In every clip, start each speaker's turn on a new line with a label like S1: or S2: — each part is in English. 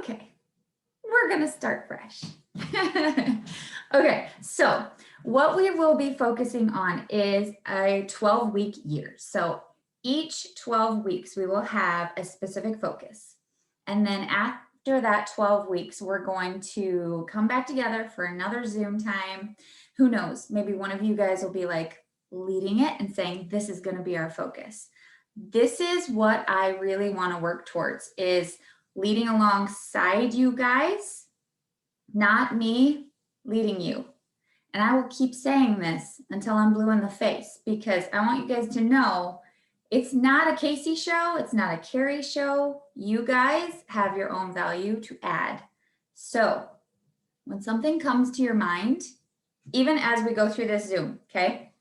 S1: Okay, we're gonna start fresh. Okay, so what we will be focusing on is a 12-week year. So each 12 weeks, we will have a specific focus. And then after that 12 weeks, we're going to come back together for another Zoom time. Who knows, maybe one of you guys will be like leading it and saying, this is gonna be our focus. This is what I really wanna work towards, is leading alongside you guys, not me leading you. And I will keep saying this until I'm blue in the face, because I want you guys to know it's not a Casey show. It's not a Carrie show. You guys have your own value to add. So when something comes to your mind, even as we go through this Zoom, okay?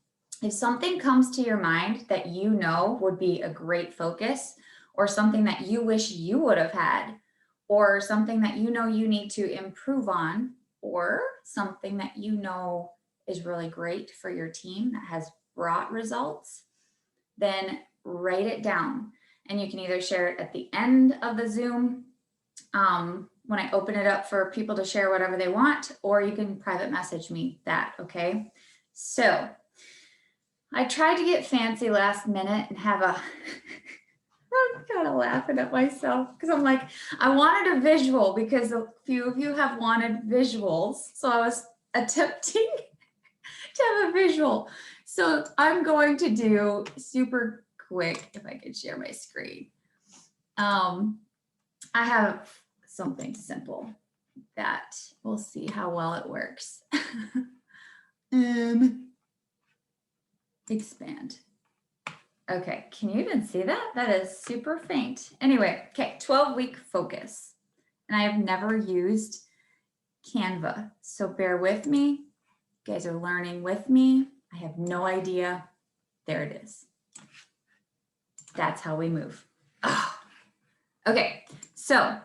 S1: If something comes to your mind that you know would be a great focus, or something that you wish you would have had, or something that you know you need to improve on, or something that you know is really great for your team that has brought results, then write it down. And you can either share it at the end of the Zoom when I open it up for people to share whatever they want, or you can private message me that, okay? So I tried to get fancy last minute and have a, I'm kind of laughing at myself because I'm like, I wanted a visual because a few of you have wanted visuals. So I was attempting to have a visual. So I'm going to do super quick, if I could share my screen. I have something simple that we'll see how well it works. Expand. Okay, can you even see that? That is super faint. Anyway, okay, 12-week focus. And I have never used Canva, so bear with me. You guys are learning with me. I have no idea. There it is. That's how we move. Oh. Okay, so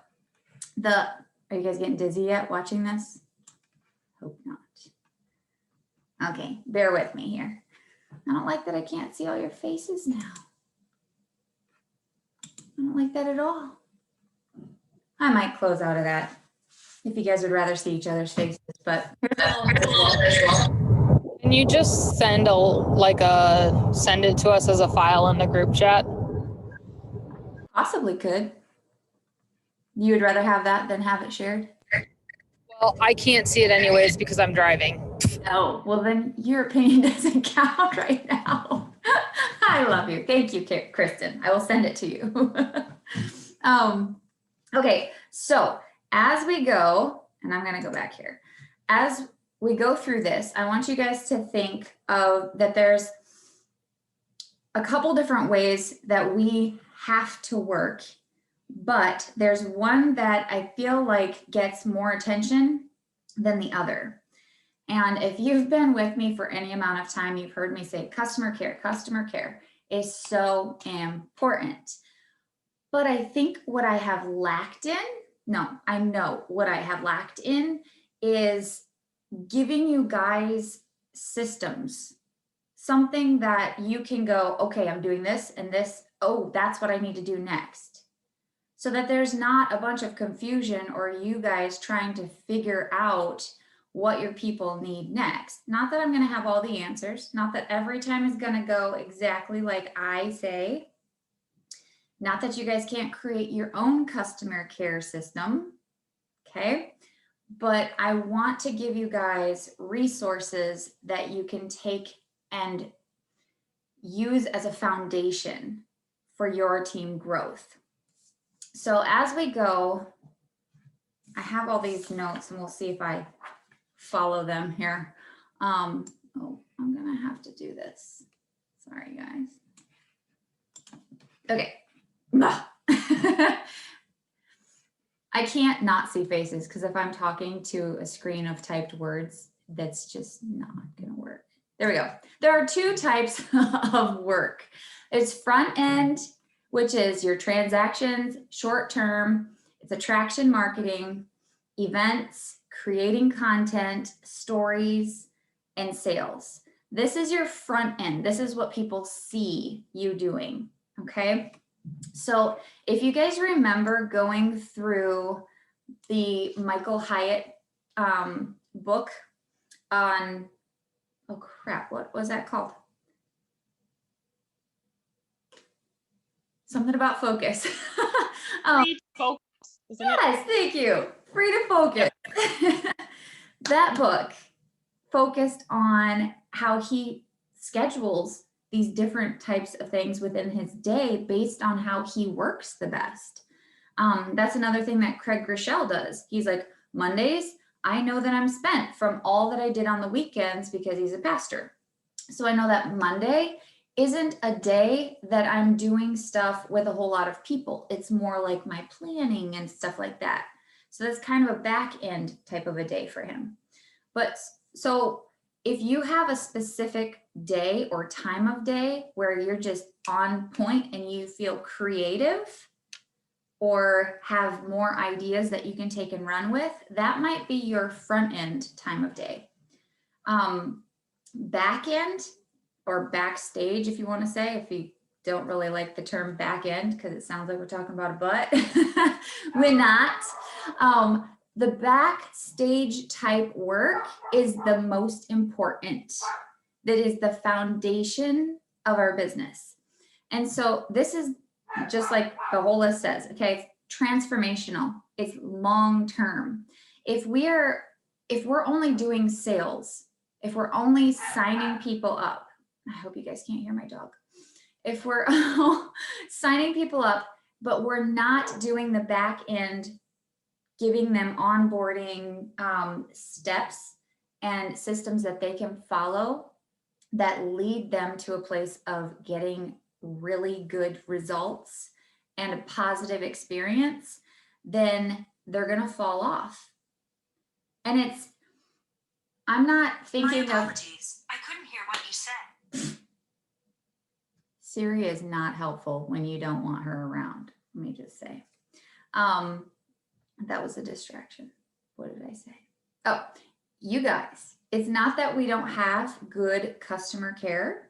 S1: are you guys getting dizzy yet watching this? Hope not. Okay, bear with me here. I don't like that I can't see all your faces now. I don't like that at all. I might close out of that if you guys would rather see each other's faces, but here's a little visual.
S2: Can you just send send it to us as a file in the group chat?
S1: Possibly could. You would rather have that than have it shared?
S2: Well, I can't see it anyways because I'm driving.
S1: Oh, well then your opinion doesn't count right now. I love you. Thank you, Kristen. I will send it to you. Okay, so as we go, and I'm gonna go back here. As we go through this, I want you guys to think of that there's a couple different ways that we have to work, but there's one that I feel like gets more attention than the other. And if you've been with me for any amount of time, you've heard me say customer care is so important. But I think what I have lacked in, I know what I have lacked in is giving you guys systems, something that you can go, okay, I'm doing this and this, oh, that's what I need to do next. So that there's not a bunch of confusion or you guys trying to figure out what your people need next. Not that I'm going to have all the answers, not that every time is going to go exactly like I say, not that you guys can't create your own customer care system, okay? But I want to give you guys resources that you can take and use as a foundation for your team growth. So as we go, I have all these notes and we'll see if I follow them here. Oh, I'm gonna have to do this. Sorry, guys. Okay. I can't not see faces because if I'm talking to a screen of typed words, that's just not gonna work. There we go. There are two types of work. It's front end, which is your transactions, short term, it's attraction marketing, events, creating content, stories, and sales. This is your front end. This is what people see you doing, okay? So if you guys remember going through the Michael Hyatt book on, oh crap, what was that called? Something about focus.
S2: Free to focus, isn't it?
S1: Yes, thank you. Free to focus. That book focused on how he schedules these different types of things within his day based on how he works the best. That's another thing that Craig Groeschel does. He's like, Mondays, I know that I'm spent from all that I did on the weekends because he's a pastor. So I know that Monday isn't a day that I'm doing stuff with a whole lot of people. It's more like my planning and stuff like that. So that's kind of a back end type of a day for him. But so if you have a specific day or time of day where you're just on point and you feel creative or have more ideas that you can take and run with, that might be your front end time of day. Back end or backstage, if you want to say, if you don't really like the term back end because it sounds like we're talking about a butt, we're not. The backstage type work is the most important. That is the foundation of our business. And so this is just like the whole list says, okay, transformational, it's long term. If we're only doing sales, if we're only signing people up, I hope you guys can't hear my dog. If we're signing people up, but we're not doing the back end, giving them onboarding steps and systems that they can follow that lead them to a place of getting really good results and a positive experience, then they're going to fall off. And I'm not thinking of.
S3: I couldn't hear what you said.
S1: Siri is not helpful when you don't want her around. Let me just say. That was a distraction. What did I say? Oh, you guys, it's not that we don't have good customer care,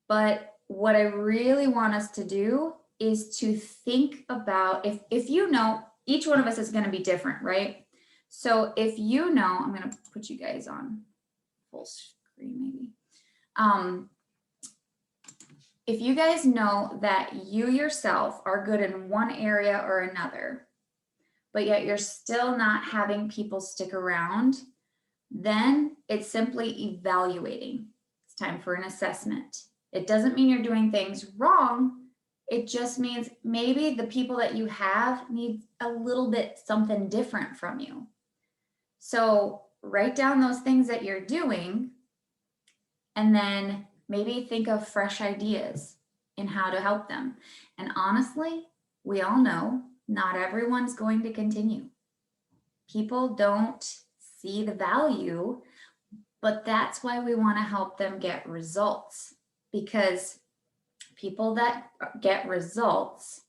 S1: but what I really want us to do is to think about if you know, each one of us is going to be different, right? So if you know, I'm going to put you guys on full screen maybe. If you guys know that you yourself are good in one area or another, but yet you're still not having people stick around, then it's simply evaluating. It's time for an assessment. It doesn't mean you're doing things wrong. It just means maybe the people that you have need a little bit something different from you. So write down those things that you're doing and then maybe think of fresh ideas in how to help them. And honestly, we all know not everyone's going to continue. People don't see the value, but that's why we want to help them get results, because people that get results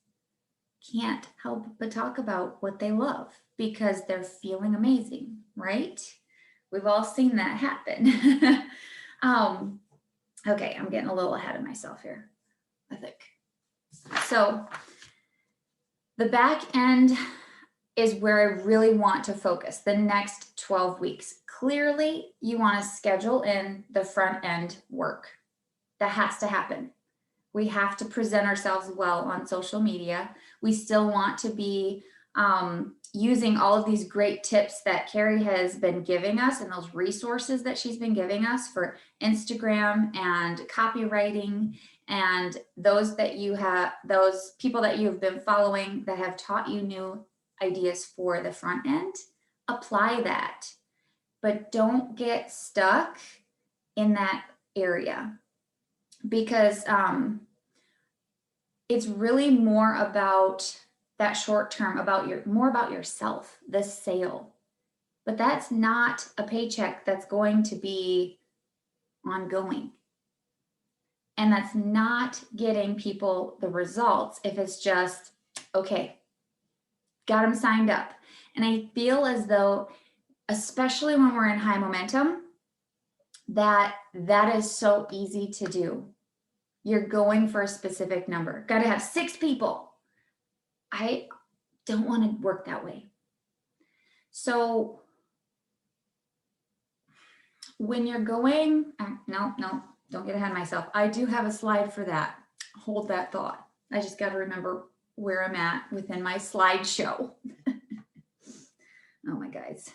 S1: can't help but talk about what they love because they're feeling amazing, right? We've all seen that happen. Okay, I'm getting a little ahead of myself here, I think. So the back end is where I really want to focus the next 12 weeks. Clearly, you want to schedule in the front end work. That has to happen. We have to present ourselves well on social media. We still want to be using all of these great tips that Carrie has been giving us and those resources that she's been giving us for Instagram and copywriting, and those people that you've been following that have taught you new ideas for the front end. Apply that, but don't get stuck in that area, because it's really more about that short term, more about yourself, the sale. But that's not a paycheck that's going to be ongoing. And that's not getting people the results if it's just, okay, got them signed up. And I feel as though, especially when we're in high momentum, that is so easy to do. You're going for a specific number. Got to have 6 people. I don't want to work that way. So when you're going, no, don't get ahead of myself. I do have a slide for that. Hold that thought. I just got to remember where I'm at within my slideshow. Oh my guys.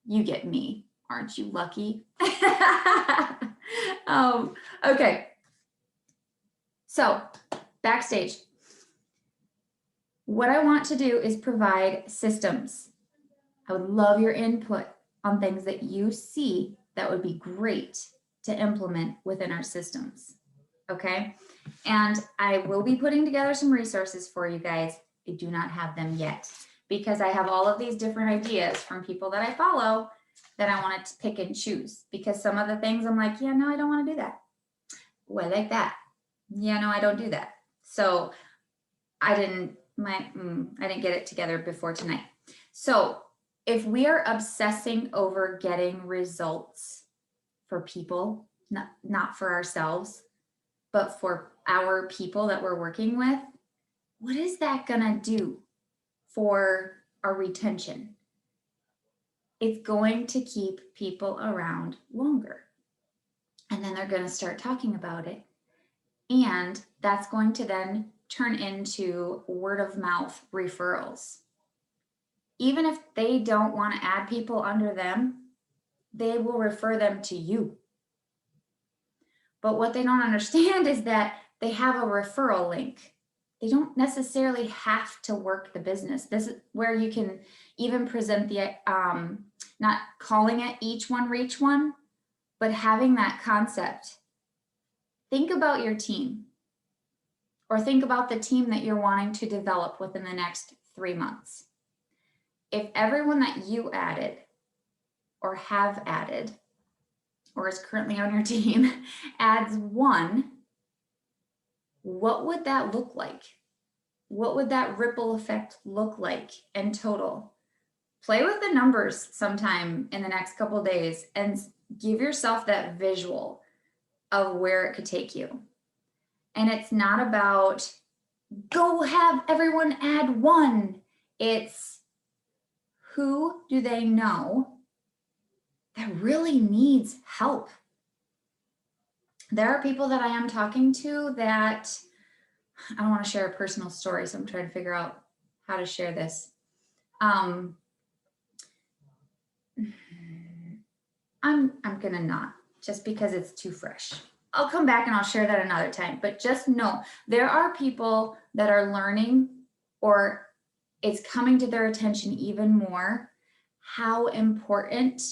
S1: You get me, aren't you lucky? Okay. So backstage, what I want to do is provide systems. I would love your input on things that you see that would be great to implement within our systems. Okay. And I will be putting together some resources for you guys. I do not have them yet because I have all of these different ideas from people that I follow that I want to pick and choose, because some of the things I'm like, yeah, no, I don't want to do that. Oh, I like that. Yeah, no, I don't do that. So I didn't get it together before tonight. So if we are obsessing over getting results for people, not for ourselves, but for our people that we're working with, what is that gonna do for our retention? It's going to keep people around longer. And then they're gonna start talking about it. And that's going to then turn into word of mouth referrals. Even if they don't want to add people under them, they will refer them to you. But what they don't understand is that they have a referral link. They don't necessarily have to work the business. This is where you can even present the, not calling it each one reach one, but having that concept. Think about your team, or think about the team that you're wanting to develop within the next 3 months. If everyone that you added or have added or is currently on your team adds one, what would that look like? What would that ripple effect look like in total? Play with the numbers sometime in the next couple of days and give yourself that visual of where it could take you. And it's not about go have everyone add one. It's who do they know that really needs help? There are people that I am talking to that I don't want to share a personal story, so I'm trying to figure out how to share this. I'm gonna not, just because it's too fresh. I'll come back and I'll share that another time, but just know there are people that are learning, or it's coming to their attention even more, how important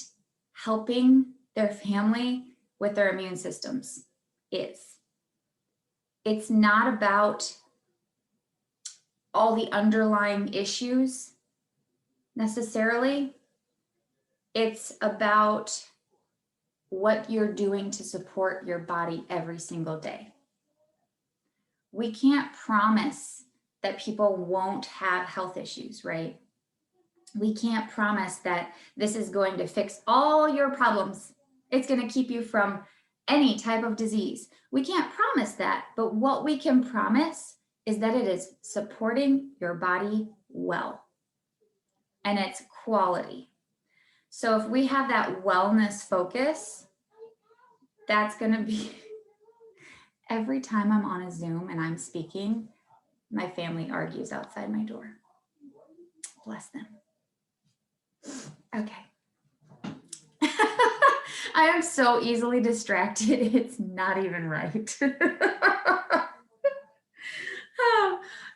S1: helping their family with their immune systems is. It's not about all the underlying issues necessarily. It's about what you're doing to support your body every single day. We can't promise that people won't have health issues, right? We can't promise that this is going to fix all your problems. It's going to keep you from any type of disease. We can't promise that, but what we can promise is that it is supporting your body well, and it's quality. So if we have that wellness focus, that's going to be every time I'm on a Zoom and I'm speaking, my family argues outside my door. Bless them. Okay. I am so easily distracted. It's not even right.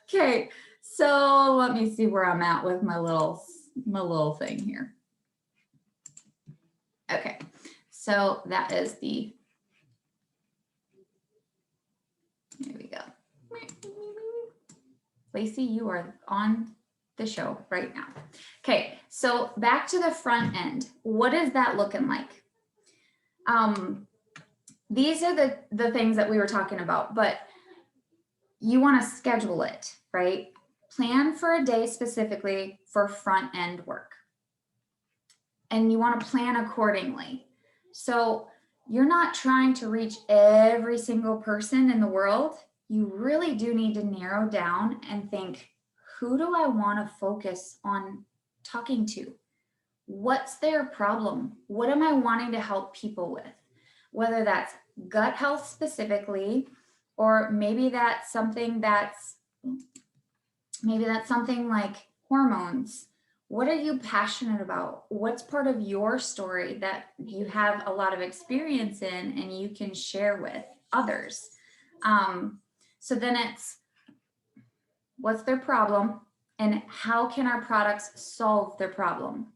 S1: Okay, so let me see where I'm at with my little thing here. Okay, so that is the, there we go. Lacey, you are on the show right now. Okay, so back to the front end. What is that looking like? These are the things that we were talking about, but you want to schedule it, right? Plan for a day specifically for front end work. And you want to plan accordingly. So you're not trying to reach every single person in the world. You really do need to narrow down and think, who do I want to focus on talking to? What's their problem? What am I wanting to help people with? Whether that's gut health specifically, or maybe that's something like hormones. What are you passionate about? What's part of your story that you have a lot of experience in and you can share with others? So then it's, what's their problem and how can our products solve their problem?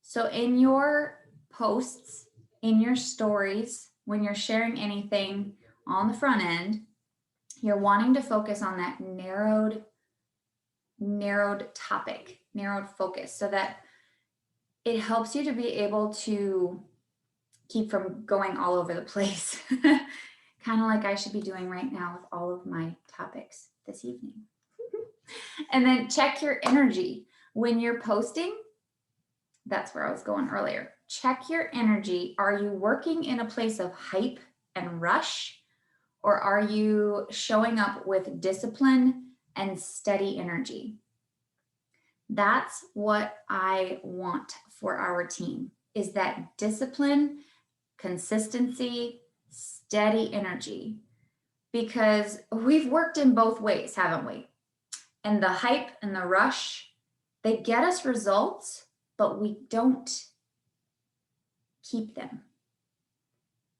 S1: So in your posts, in your stories, when you're sharing anything on the front end, you're wanting to focus on that narrowed topic, narrowed focus, so that it helps you to be able to keep from going all over the place. Kind of like I should be doing right now with all of my topics this evening. And then check your energy. When you're posting, that's where I was going earlier. Check your energy. Are you working in a place of hype and rush? Or are you showing up with discipline and steady energy? That's what I want for our team, is that discipline, consistency, steady energy. Because we've worked in both ways, haven't we? And the hype and the rush, they get us results, but we don't keep them.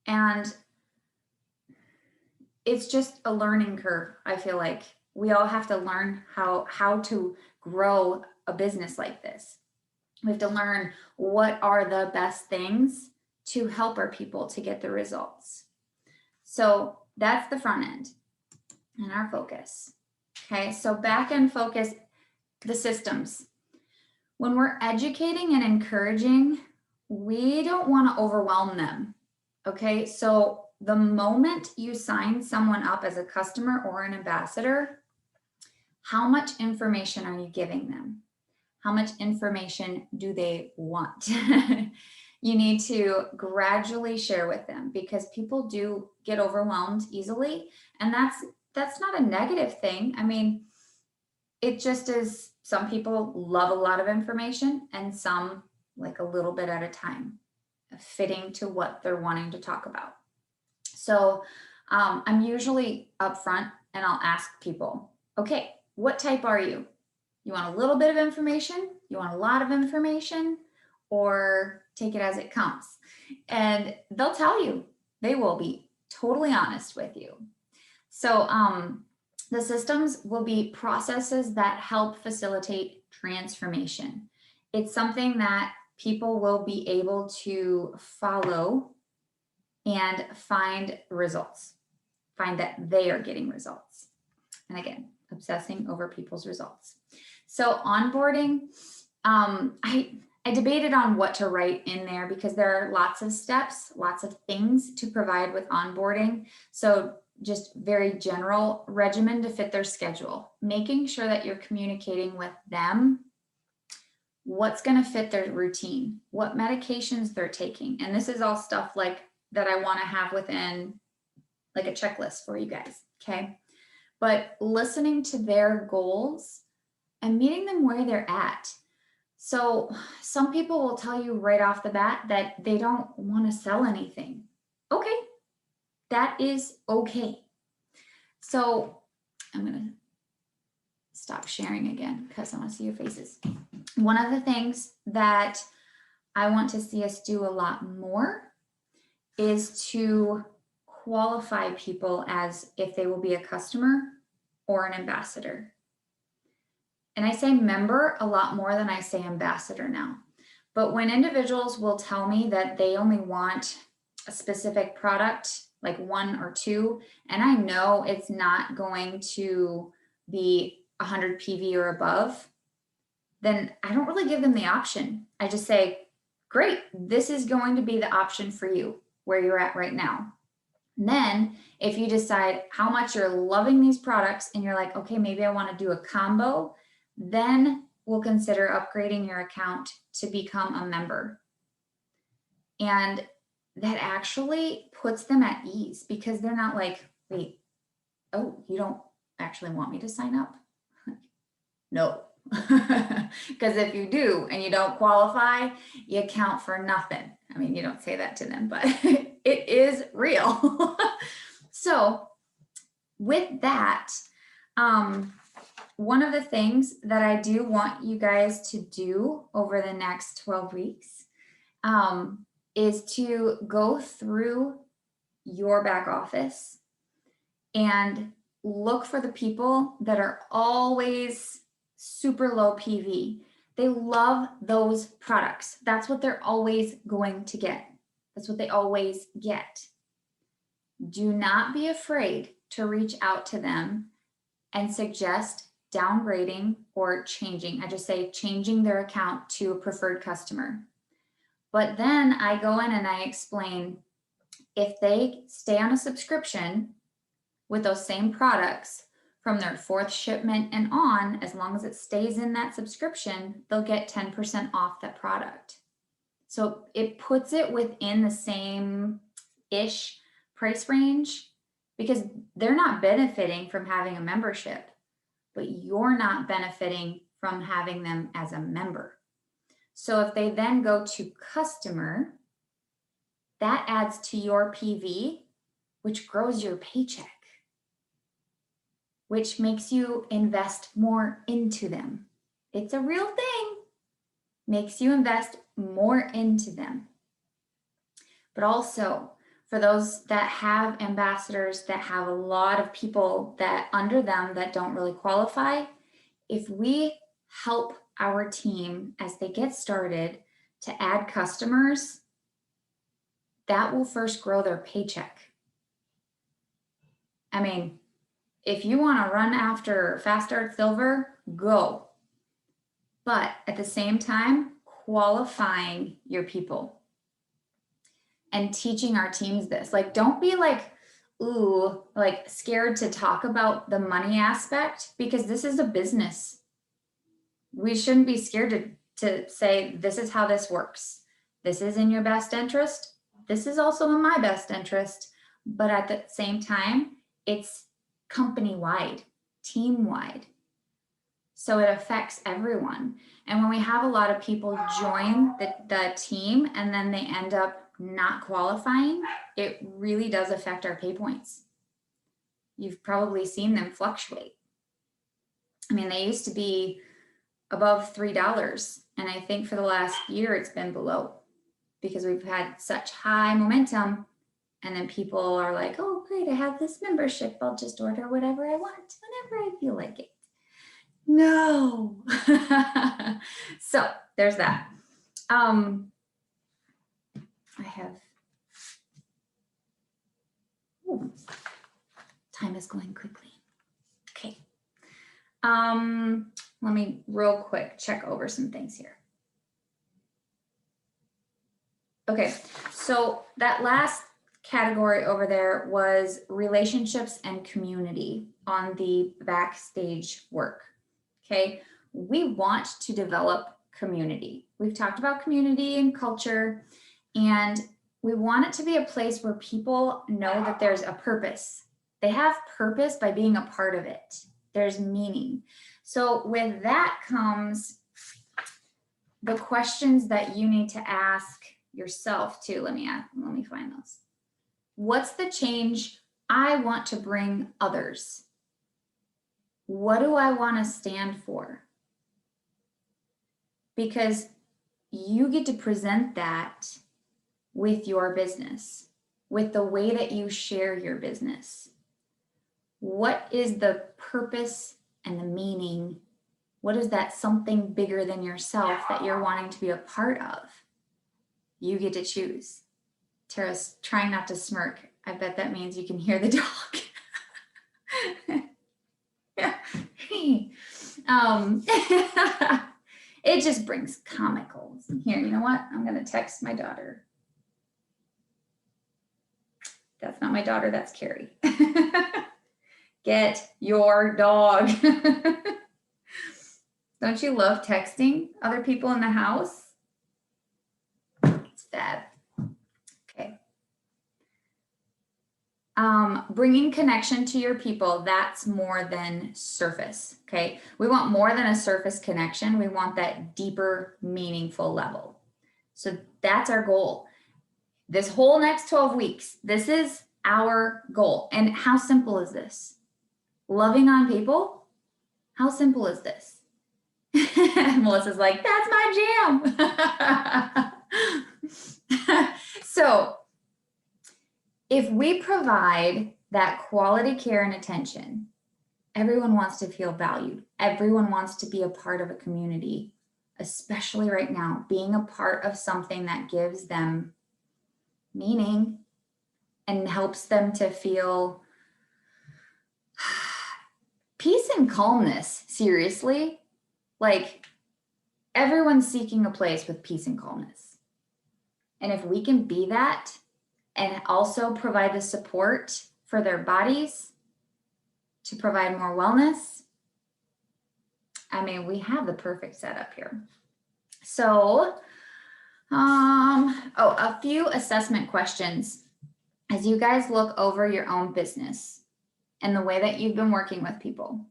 S1: And it's just a learning curve. I feel like we all have to learn how to grow a business like this. We have to learn what are the best things to help our people to get the results. So that's the front end and our focus. Okay, so back end focus, the systems. When we're educating and encouraging, we don't want to overwhelm them. Okay, so the moment you sign someone up as a customer or an ambassador, how much information are you giving them? How much information do they want? You need to gradually share with them, because people do get overwhelmed easily. And that's not a negative thing. I mean, it just is, some people love a lot of information and some like a little bit at a time, fitting to what they're wanting to talk about. So I'm usually upfront and I'll ask people, okay, what type are you? You want a little bit of information? You want a lot of information? Or take it as it comes? And they'll tell you. They will be totally honest with you. So the systems will be processes that help facilitate transformation. It's something that people will be able to follow and find results, find that they are getting results. And again, obsessing over people's results. So onboarding, I debated on what to write in there, because there are lots of steps, lots of things to provide with onboarding. So just very general regimen to fit their schedule, making sure that you're communicating with them what's going to fit their routine, what medications they're taking. And this is all stuff like that I want to have within like a checklist for you guys. Okay. But listening to their goals and meeting them where they're at. So some people will tell you right off the bat that they don't want to sell anything. Okay. That is okay. So I'm going to stop sharing again because I want to see your faces. One of the things that I want to see us do a lot more is to qualify people as if they will be a customer or an ambassador. And I say member a lot more than I say ambassador now. But when individuals will tell me that they only want a specific product, like one or two, and I know it's not going to be 100 PV or above, then I don't really give them the option. I just say, great, this is going to be the option for you where you're at right now. And then if you decide how much you're loving these products and you're like, okay, maybe I want to do a combo, then we'll consider upgrading your account to become a member. And that actually puts them at ease, because they're not like, wait, oh, you don't actually want me to sign up? No, Because if you do and you don't qualify, you count for nothing. I mean, you don't say that to them, but it is real. So with that, one of the things that I do want you guys to do over the next 12 weeks is to go through your back office and look for the people that are always super low PV. They love those products. That's what they're always going to get. That's what they always get. Do not be afraid to reach out to them and suggest downgrading or changing. I just say changing their account to a preferred customer. But then I go in and I explain, if they stay on a subscription with those same products from their 4th shipment and on, as long as it stays in that subscription, they'll get 10% off that product. So it puts it within the same-ish price range, because they're not benefiting from having a membership, but you're not benefiting from having them as a member. So if they then go to customer, that adds to your PV, which grows your paycheck, which makes you invest more into them. It's a real thing. Makes you invest more into them. But also, for those that have ambassadors that have a lot of people that under them that don't really qualify, if we help our team as they get started to add customers, that will first grow their paycheck. I mean, if you want to run after Fast Start Silver, go. But at the same time, qualifying your people and teaching our teams this. Like, don't be like, ooh, like scared to talk about the money aspect, because this is a business. We shouldn't be scared to say, this is how this works. This is in your best interest. This is also in my best interest. But at the same time, it's company-wide, team-wide. So it affects everyone. And when we have a lot of people join the team and then they end up not qualifying, it really does affect our pay points. You've probably seen them fluctuate. I mean, they used to be above $3. And I think for the last year, it's been below, because we've had such high momentum. And then people are like, oh, great, I have this membership. I'll just order whatever I want, whenever I feel like it. No. So there's that. I have, ooh, time is going quickly. Okay. Let me real quick check over some things here. Okay, so that last category over there was relationships and community on the backstage work. Okay, we want to develop community. We've talked about community and culture, and we want it to be a place where people know that there's a purpose. They have purpose by being a part of it. There's meaning. So with that comes the questions that you need to ask yourself too. Let me find those. What's the change I want to bring others? What do I want to stand for? Because you get to present that with your business, with the way that you share your business. What is the purpose and the meaning? What is that something bigger than yourself that you're wanting to be a part of? You get to choose. Tara's trying not to smirk. I bet that means you can hear the dog. Yeah. It just brings comicals. Here, you know what? I'm going to text my daughter. That's not my daughter, that's Carrie. Get your dog. Don't you love texting other people in the house? It's fab. Okay. Bringing connection to your people, that's more than surface, okay? We want more than a surface connection. We want that deeper, meaningful level. So that's our goal. This whole next 12 weeks, this is our goal. And how simple is this? Loving on people? How simple is this? Melissa's like, that's my jam. So if we provide that quality care and attention, everyone wants to feel valued. Everyone wants to be a part of a community, especially right now, being a part of something that gives them meaning and helps them to feel peace and calmness. Seriously, like everyone's seeking a place with peace and calmness. And if we can be that and also provide the support for their bodies to provide more wellness, I mean, we have the perfect setup here. So, a few assessment questions as you guys look over your own business and the way that you've been working with people.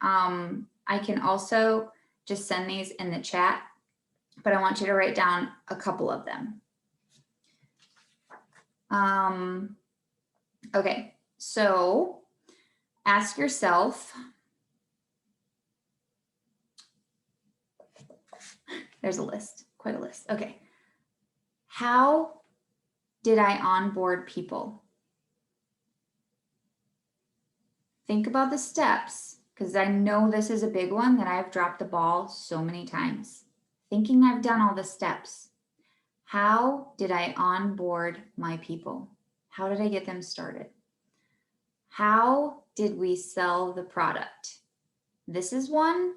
S1: I can also just send these in the chat, but I want you to write down a couple of them. Okay, so ask yourself, there's a list, quite a list. Okay, how did I onboard people? Think about the steps, because I know this is a big one that I've dropped the ball so many times. Thinking I've done all the steps. How did I onboard my people? How did I get them started? How did we sell the product? This is one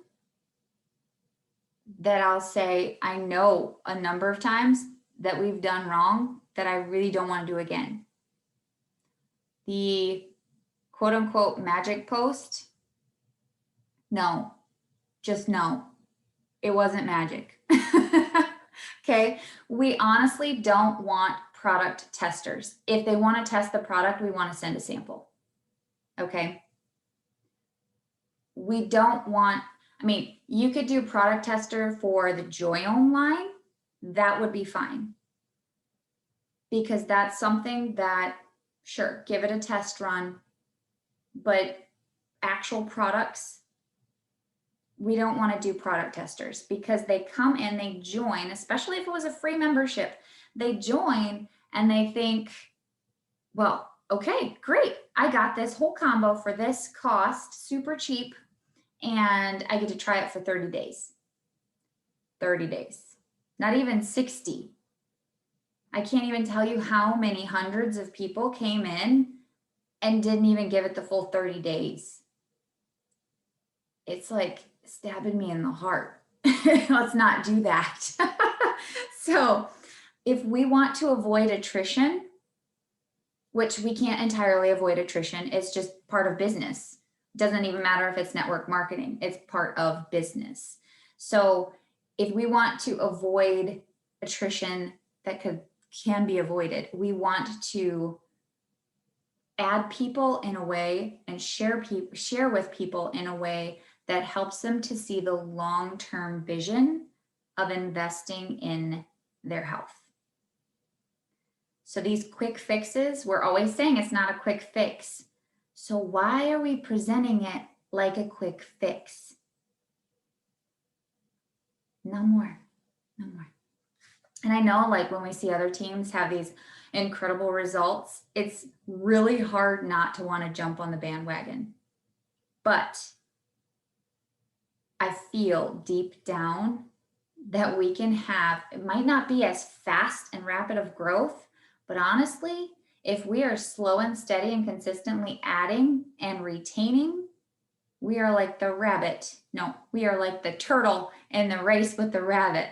S1: that I'll say I know a number of times that we've done wrong that I really don't want to do again. The quote unquote magic post, no, just no, it wasn't magic. Okay, we honestly don't want product testers. If they want to test the product, we want to send a sample. Okay, we don't want, I mean, you could do product tester for the Joyome line, that would be fine. Because that's something that, sure, give it a test run, but actual products, we don't want to do product testers because they come in, they join, especially if it was a free membership, they join and they think, well, okay, great. I got this whole combo for this cost, super cheap, and I get to try it for 30 days. 30 days, not even 60. I can't even tell you how many hundreds of people came in and didn't even give it the full 30 days. It's like stabbing me in the heart. Let's not do that. So if we want to avoid attrition, which we can't entirely avoid attrition, it's just part of business. Doesn't even matter if it's network marketing, it's part of business. So if we want to avoid attrition that can be avoided, we want to add people in a way and share with people in a way that helps them to see the long-term vision of investing in their health. So these quick fixes, we're always saying it's not a quick fix. So why are we presenting it like a quick fix? No more, no more. And I know, like, when we see other teams have these incredible results, it's really hard not to want to jump on the bandwagon. But I feel deep down that we can have, it might not be as fast and rapid of growth, but honestly, if we are slow and steady and consistently adding and retaining, we are like the rabbit. No, we are like the turtle in the race with the rabbit,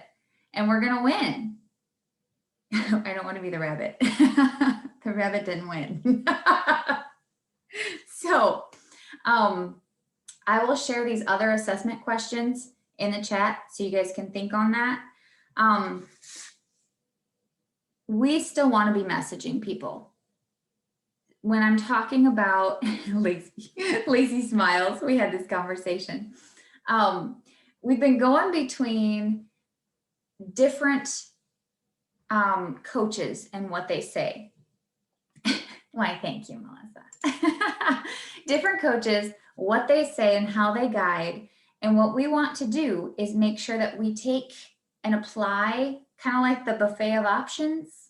S1: and we're going to win. I don't want to be the rabbit. The rabbit didn't win. So I will share these other assessment questions in the chat so you guys can think on that. We still want to be messaging people. when I'm talking about lazy smiles, we had this conversation. We've been going between different coaches and what they say. Why, thank you, Melissa. Different coaches, what they say and how they guide. And what we want to do is make sure that we take and apply, kind of like the buffet of options,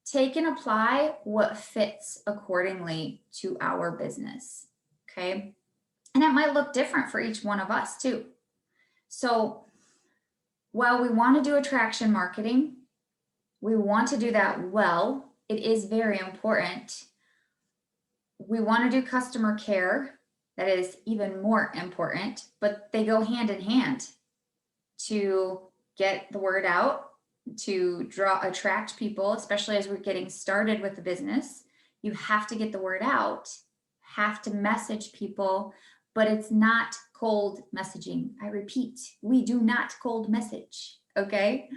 S1: take and apply what fits accordingly to our business. Okay. And it might look different for each one of us too. So while we want to do attraction marketing, we want to do that well. It is very important. We want to do customer care. That is even more important, but they go hand in hand to get the word out, to attract people, especially as we're getting started with the business. You have to get the word out, have to message people, but it's not cold messaging. I repeat, we do not cold message, okay?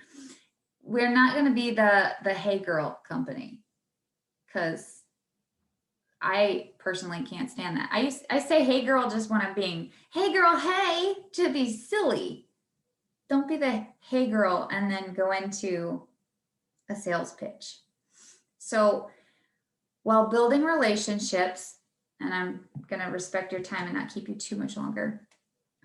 S1: We're not going to be the hey girl company, because I personally can't stand that. I say hey girl just when I'm being hey girl, hey, to be silly. Don't be the hey girl and then go into a sales pitch. So while building relationships, and I'm going to respect your time and not keep you too much longer.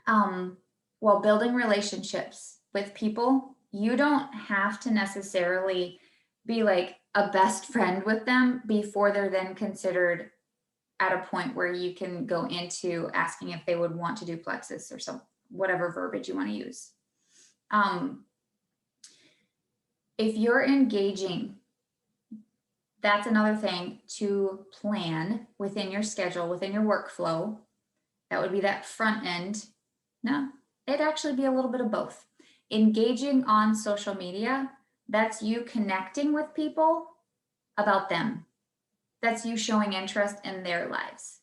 S1: While building relationships with people, you don't have to necessarily be like a best friend with them before they're then considered at a point where you can go into asking if they would want to do Plexus or some whatever verbiage you want to use. If you're engaging, that's another thing to plan within your schedule, within your workflow. That would be that front end. No, it'd actually be a little bit of both. Engaging on social media, that's you connecting with people about them. That's you showing interest in their lives.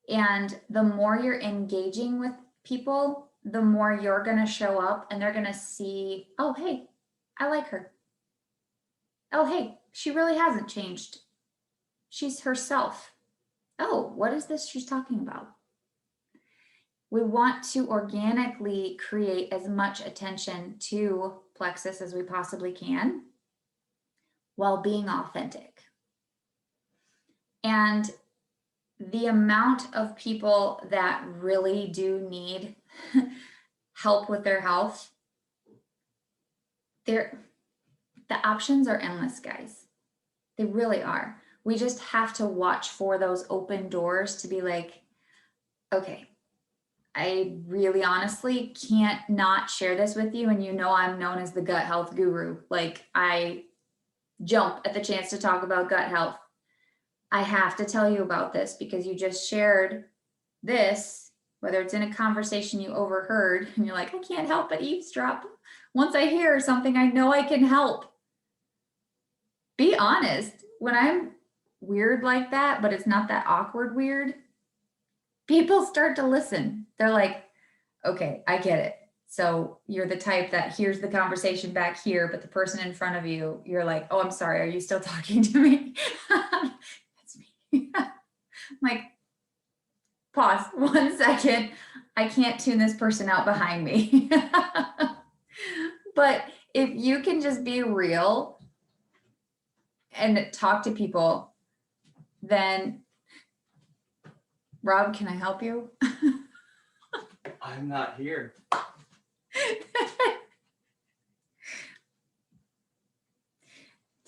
S1: And the more you're engaging with people, the more you're going to show up and they're going to see, oh, hey, I like her. Oh, hey, she really hasn't changed. She's herself. Oh, what is this she's talking about? We want to organically create as much attention to Plexus as we possibly can while being authentic. And the amount of people that really do need help with their health, the options are endless, guys. They really are. We just have to watch for those open doors to be like, okay, I really honestly can't not share this with you. And you know, I'm known as the gut health guru. Like, I jump at the chance to talk about gut health. I have to tell you about this because you just shared this, whether it's in a conversation you overheard and you're like, I can't help but eavesdrop. Once I hear something, I know I can help. Be honest. When I'm weird like that, but it's not that awkward weird, people start to listen. They're like, okay, I get it. So you're the type that hears the conversation back here, but the person in front of you, you're like, oh, I'm sorry. Are you still talking to me? That's me. I'm like, pause 1 second. I can't tune this person out behind me. But if you can just be real and talk to people, then Rob, can I help you?
S4: I'm not here.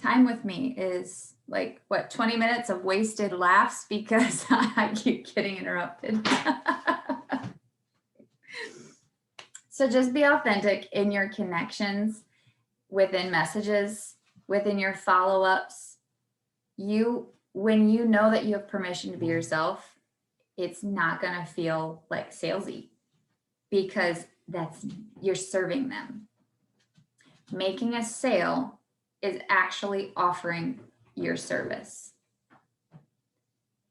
S1: Time with me is like, what, 20 minutes of wasted laughs because I keep getting interrupted. So just be authentic in your connections, within messages, within your follow-ups. When you know that you have permission to be yourself, it's not going to feel like salesy because you're serving them. Making a sale is actually offering your service.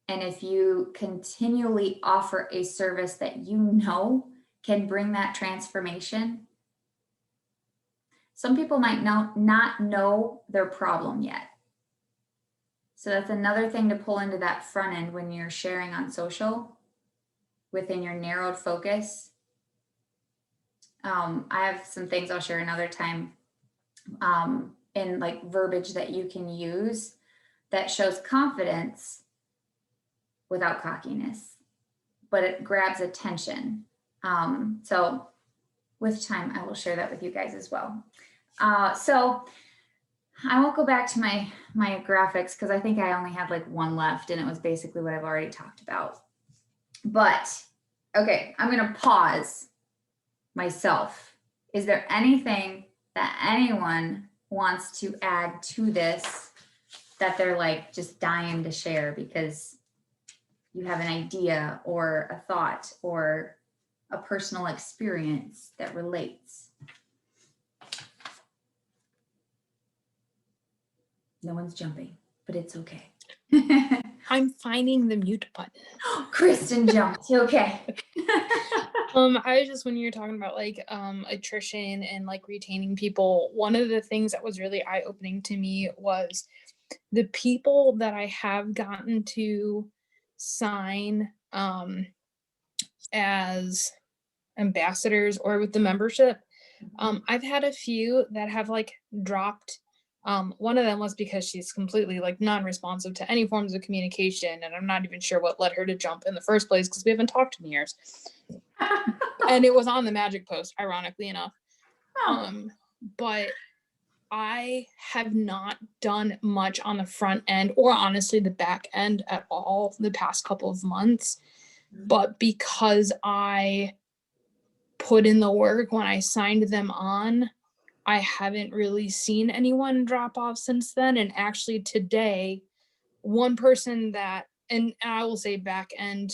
S1: And if you continually offer a service that you know can bring that transformation, some people might not know their problem yet. So that's another thing to pull into that front end when you're sharing on social within your narrowed focus. I have some things I'll share another time in like verbiage that you can use that shows confidence without cockiness, but it grabs attention. So with time, I will share that with you guys as well. So I won't go back to my graphics because I think I only had like one left and it was basically what I've already talked about. But okay, I'm going to pause myself. Is there anything that anyone wants to add to this that they're like just dying to share because you have an idea or a thought or a personal experience that relates? No one's jumping, but it's okay.
S2: I'm finding the mute button.
S1: Kristen jumped. Okay.
S2: I was just, when you were talking about like attrition and like retaining people, one of the things that was really eye-opening to me was the people that I have gotten to sign as ambassadors or with the membership. I've had a few that have like dropped. One of them was because she's completely like non-responsive to any forms of communication, and I'm not even sure what led her to jump in the first place because we haven't talked in years. And it was on the magic post, ironically enough. But I have not done much on the front end or honestly the back end at all the past couple of months. But because I put in the work when I signed them on, I haven't really seen anyone drop off since then. And actually today, one person that, and I will say back end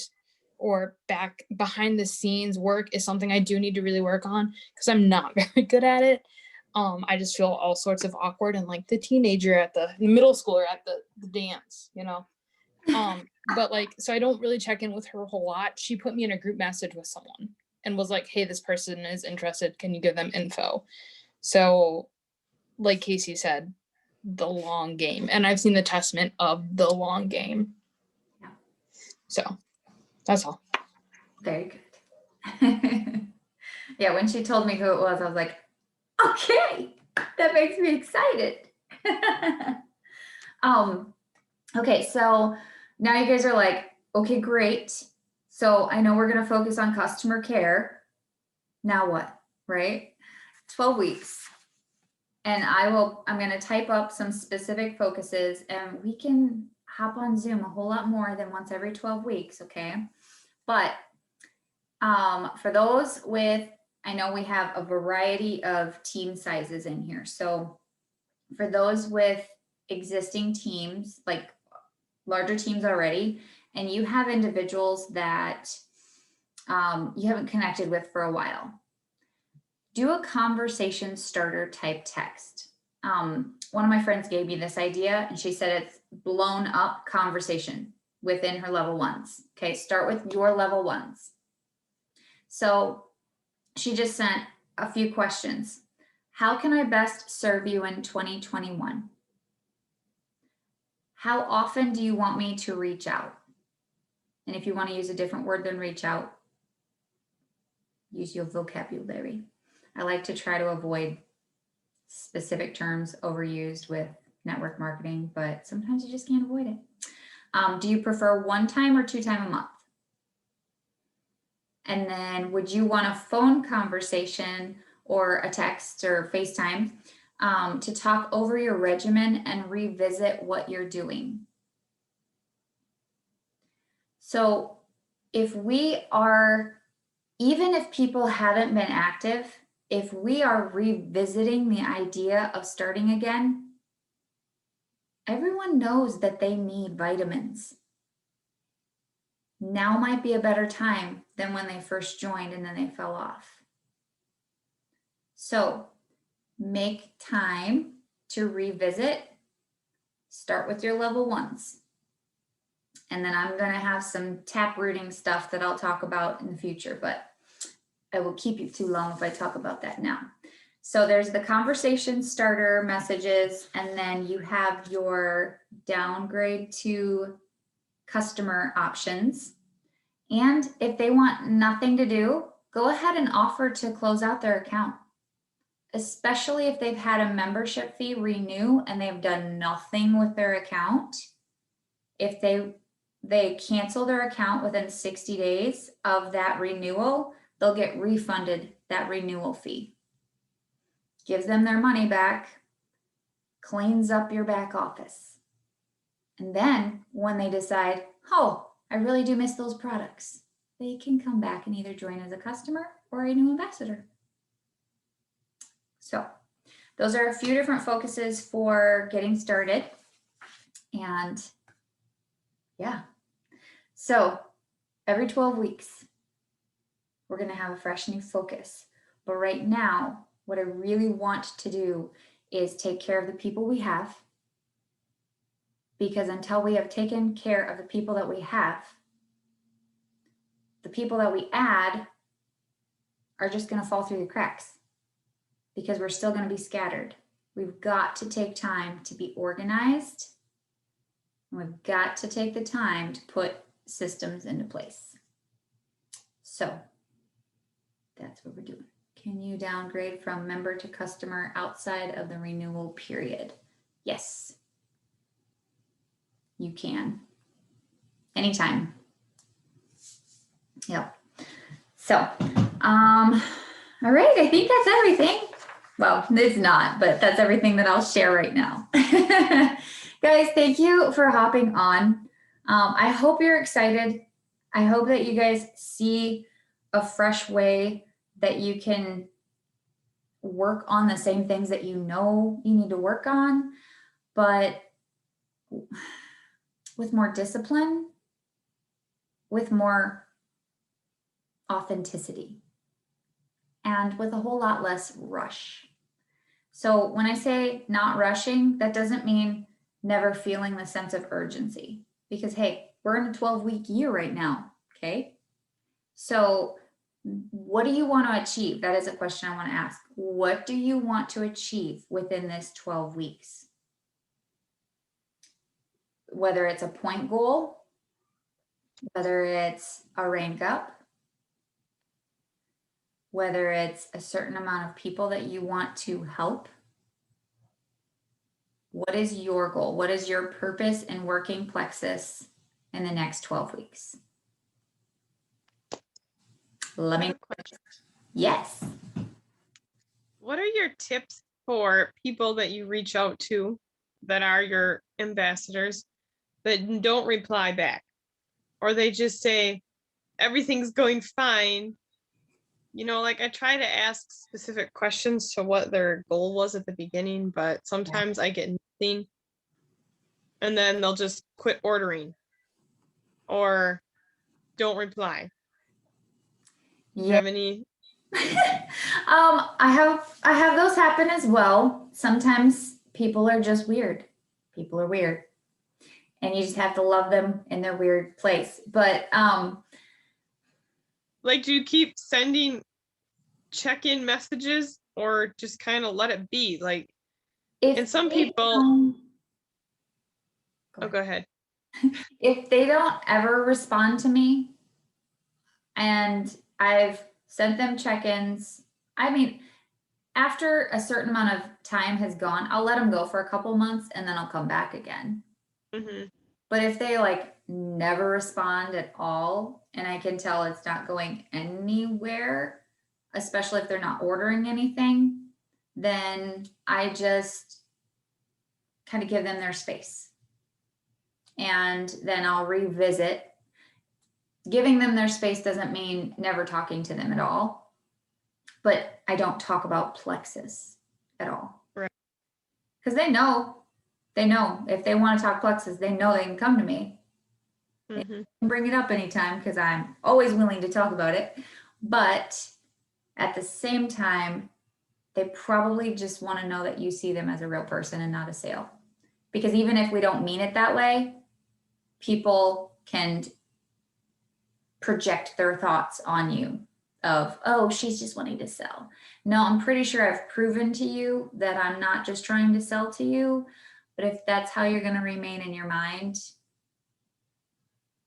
S2: or back behind the scenes work is something I do need to really work on because I'm not very good at it. I just feel all sorts of awkward and like the teenager at the middle schooler at the dance, you know? But like, so I don't really check in with her a whole lot. She put me in a group message with someone and was like, hey, this person is interested. Can you give them info? So like Casey said, the long game. And I've seen the testament of the long game.
S1: Yeah.
S2: So that's all.
S1: Very good. Yeah, when she told me who it was, I was like, okay, that makes me excited. Okay, so now you guys are like, okay, great. So I know we're going to focus on customer care. Now what, right? 12 weeks. And I'm going to type up some specific focuses and we can hop on Zoom a whole lot more than once every 12 weeks. Okay. But for those with, I know we have a variety of team sizes in here. So for those with existing teams, like larger teams already, and you have individuals that you haven't connected with for a while, do a conversation starter type text. One of my friends gave me this idea and she said it's blown up conversation within her level ones. Okay, start with your level ones. So she just sent a few questions. How can I best serve you in 2021? How often do you want me to reach out? And if you want to use a different word than reach out, use your vocabulary. I like to try to avoid specific terms overused with network marketing, but sometimes you just can't avoid it. Do you prefer 1 time or 2 times a month? And then would you want a phone conversation or a text or FaceTime to talk over your regimen and revisit what you're doing? So if we are, even if people haven't been active, if we are revisiting the idea of starting again, everyone knows that they need vitamins. Now might be a better time than when they first joined and then they fell off. So make time to revisit. Start with your level ones. And then I'm going to have some tap rooting stuff that I'll talk about in the future, but I will keep you too long if I talk about that now. So there's the conversation starter messages, and then you have your downgrade to customer options. And if they want nothing to do, go ahead and offer to close out their account, especially if they've had a membership fee renew and they've done nothing with their account. If they cancel their account within 60 days of that renewal, they'll get refunded that renewal fee. Gives them their money back, cleans up your back office. And then when they decide, oh, I really do miss those products, they can come back and either join as a customer or a new ambassador. So those are a few different focuses for getting started. And yeah, so every 12 weeks, we're going to have a fresh new focus. But right now, what I really want to do is take care of the people we have, because until we have taken care of the people that we have, the people that we add are just going to fall through the cracks because we're still going to be scattered. We've got to take time to be organized, and we've got to take the time to put systems into place. So that's what we're doing. Can you downgrade from member to customer outside of the renewal period? Yes, you can. Anytime. Yep. So, all right, I think that's everything. Well, it's not, but that's everything that I'll share right now. Guys, thank you for hopping on. I hope you're excited. I hope that you guys see a fresh way that you can work on the same things that you know you need to work on, but with more discipline, with more authenticity, and with a whole lot less rush. So when I say not rushing, that doesn't mean never feeling the sense of urgency, because hey, we're in a 12-week year right now, okay? So what do you want to achieve? That is a question I want to ask. What do you want to achieve within this 12 weeks? Whether it's a point goal, whether it's a rank up, whether it's a certain amount of people that you want to help. What is your goal? What is your purpose in working Plexus in the next 12 weeks? Let me know. Yes.
S5: What are your tips for people that you reach out to that are your ambassadors that don't reply back? Or they just say, everything's going fine. You know, like I try to ask specific questions to what their goal was at the beginning, but sometimes I get nothing. And then they'll just quit ordering or don't reply. You have any?
S1: I have those happen as well. Sometimes people are just weird. People are weird. And you just have to love them in their weird place. But
S5: like, do you keep sending check-in messages or just kind of let it be? Like, and some people go ahead.
S1: If they don't ever respond to me and I've sent them check-ins, I mean, after a certain amount of time has gone, I'll let them go for a couple months and then I'll come back again.
S5: Mm-hmm.
S1: But if they like never respond at all, and I can tell it's not going anywhere, especially if they're not ordering anything, then I just kind of give them their space. And then I'll revisit. Giving them their space doesn't mean never talking to them at all, but I don't talk about Plexus at all.
S5: Right.
S1: Because they know if they want to talk Plexus, they know they can come to me.
S5: Mm-hmm.
S1: They can bring it up anytime because I'm always willing to talk about it. But at the same time, they probably just want to know that you see them as a real person and not a sale. Because even if we don't mean it that way, people can project their thoughts on you of, oh, she's just wanting to sell. No, I'm pretty sure I've proven to you that I'm not just trying to sell to you. But if that's how you're going to remain in your mind,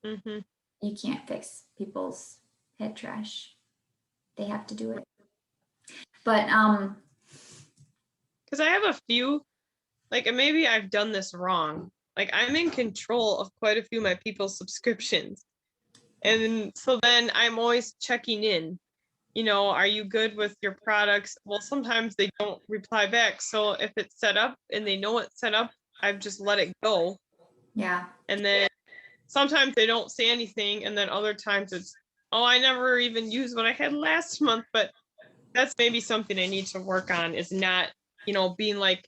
S5: Mm-hmm.
S1: you can't fix people's head trash. They have to do it. But
S5: Because I have a few, like, and maybe I've done this wrong. Like, I'm in control of quite a few of my people's subscriptions. And so then I'm always checking in. You know, are you good with your products? Well, sometimes they don't reply back. So if it's set up and they know it's set up, I've just let it go.
S1: yeah,
S5: And then sometimes they don't say anything. And then other times it's, oh, I never even used what I had last month. But that's maybe something I need to work on, is not, you know, being like,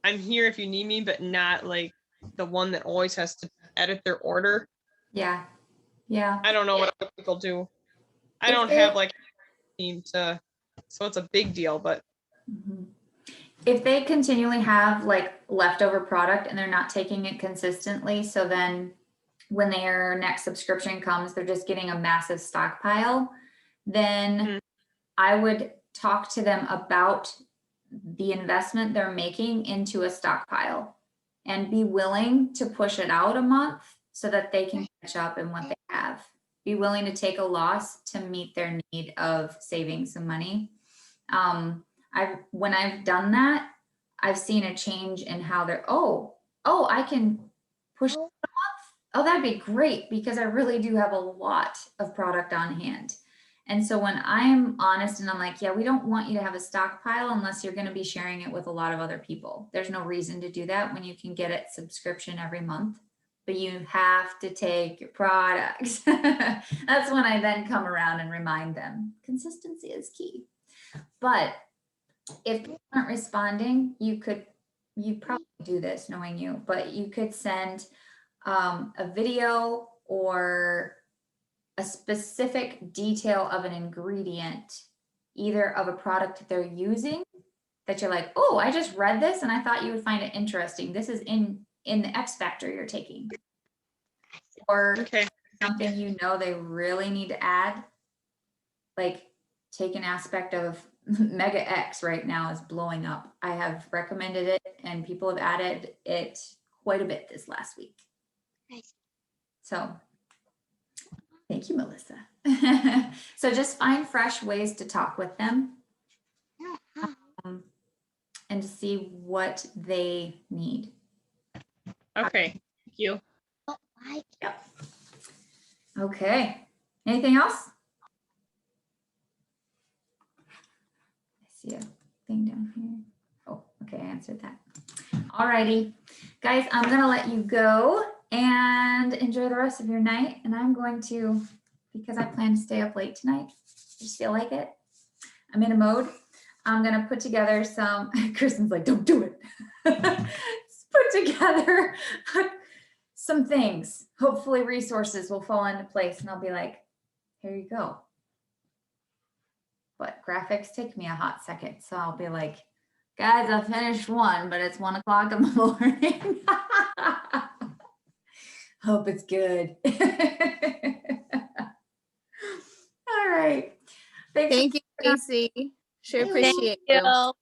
S5: I'm here if you need me, but not like the one that always has to edit their order.
S1: yeah, yeah.
S5: I don't know what other people do. I
S1: If
S5: don't
S1: they-
S5: have like a team to, so it's a big deal, but
S1: Mhm. If they continually have like leftover product and they're not taking it consistently, so then when their next subscription comes, they're just getting a massive stockpile, then
S5: Mhm.
S1: I would talk to them about the investment they're making into a stockpile and be willing to push it out a month so that they can catch up in what they have. Be willing to take a loss to meet their need of saving some money. When I've done that, I've seen a change in how they're, I can push it a month. Oh, that'd be great because I really do have a lot of product on hand. And so when I'm honest and I'm like, yeah, we don't want you to have a stockpile unless you're going to be sharing it with a lot of other people. There's no reason to do that when you can get it subscription every month, but you have to take your products. That's when I then come around and remind them consistency is key. But if people aren't responding, you probably do this knowing you, but you could send a video or a specific detail of an ingredient, either of a product that they're using that you're like, oh, I just read this and I thought you would find it interesting. This is in the X factor you're taking. Or
S5: okay.
S1: something you know they really need to add. Like take an aspect of Mega X right now is blowing up. I have recommended it and people have added it quite a bit this last week.
S6: Nice.
S1: So thank you, Melissa. So just find fresh ways to talk with them and to see what they need.
S5: Okay. Thank you.
S1: Yep. Okay. Anything else? I see a thing down here. Oh, okay, I answered that. All righty. Guys, I'm going to let you go and enjoy the rest of your night. And I'm going to, because I plan to stay up late tonight, just feel like it. I'm in a mode. I'm going to put together some, Kristen's like, don't do it. Just put together some things. Hopefully resources will fall into place and I'll be like, here you go. But graphics take me a hot second. So I'll be like, guys, I finished one, but it's 1 o'clock in the morning. Hope it's good. All right. Thanks.
S7: Thank you, Casey. Sure appreciate you.
S1: Yep.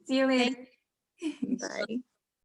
S1: See you later.
S7: Bye.